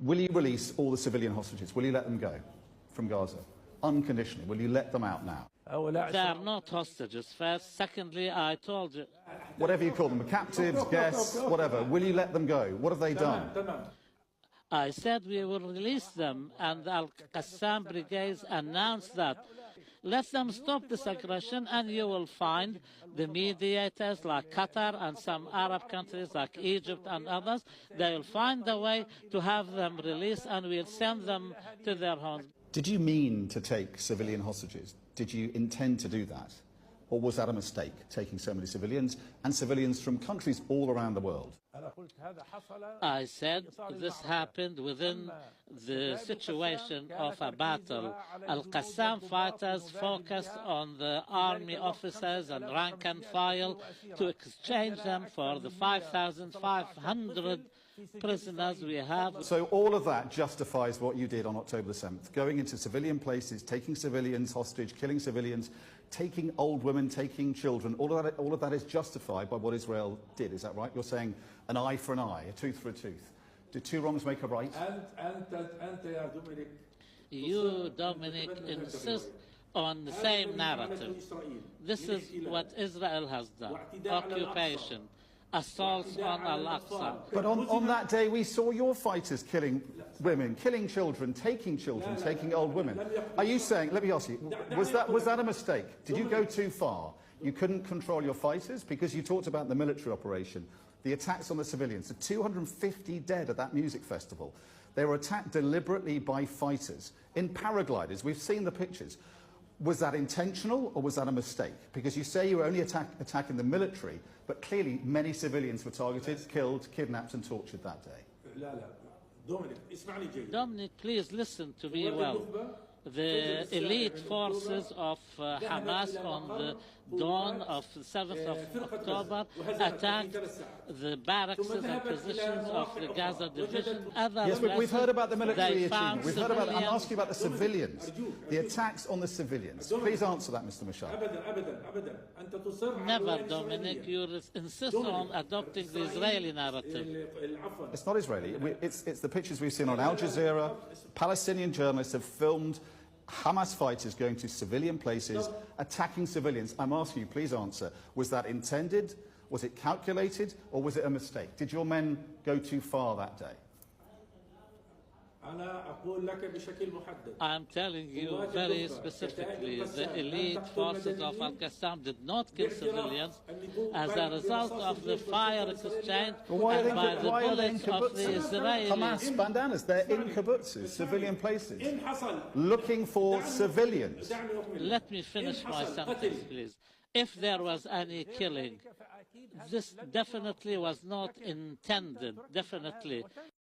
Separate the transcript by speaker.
Speaker 1: Will you release all the civilian hostages? Will you let them go from Gaza? Unconditionally, will you let them out now?
Speaker 2: They are not hostages, first. Secondly, I told you...
Speaker 1: Whatever you call them, captives, guests, whatever. Will you let them go? What have they done?
Speaker 2: I said we will release them, and Al-Qassam brigades announced that. Let them stop this aggression, and you will find the mediators like Qatar and some Arab countries like Egypt and others. They will find a way to have them released, and we'll send them to their homes.
Speaker 1: Did you mean to take civilian hostages? Did you intend to do that? Or was that a mistake, taking so many civilians, and civilians from countries all around the world?
Speaker 2: I said this happened within the situation of a battle. Al-Qassam fighters focused on the army officers and rank and file to exchange them for the 5,500 prisoners we have.
Speaker 1: So all of that justifies what you did on October the 7th, going into civilian places, taking civilians hostage, killing civilians, taking old women, taking children. All of that is justified by what Israel did. Is that right? You're saying an eye for an eye, a tooth for a tooth. Did two wrongs make a right?
Speaker 2: You, Dominic, insist on the same narrative. This is what Israel has done. Occupation. Assaults on Al-Aqsa.
Speaker 1: But on that day, we saw your fighters killing women, killing children, taking old women. Are you saying, let me ask you, was that a mistake? Did you go too far? You couldn't control your fighters? Because you talked about the military operation, the attacks on the civilians, the 250 dead at that music festival. They were attacked deliberately by fighters in paragliders. We've seen the pictures. Was that intentional or was that a mistake? Because you say you were only attacking the military, but clearly many civilians were targeted, killed, kidnapped and tortured that day.
Speaker 2: Dominic, please listen to me well. The elite forces of Hamas on the dawn of the 7th of October attacked the barracks and positions of the Gaza division.
Speaker 1: Yes, but we've heard about the military achievement. We've heard about. I'm asking about the civilians, the attacks on the civilians. Please answer that, Mr. Mishaal.
Speaker 2: Never, Dominic. You insist on adopting the Israeli narrative.
Speaker 1: It's not Israeli. It's the pictures we've seen on Al Jazeera. Palestinian journalists have filmed Hamas fighters going to civilian places, attacking civilians. I'm asking you, please answer. Was that intended? Was it calculated? Or was it a mistake? Did your men go too far that day?
Speaker 2: I'm telling you very specifically, the elite forces of Al-Qassam did not kill civilians as a result of the fire exchange and by the bullets of the Israelis.
Speaker 1: Hamas bandanas, they're in kibbutzes, civilian places, looking for civilians.
Speaker 2: Let me finish my sentence, please. If there was any killing, this definitely was not intended, definitely.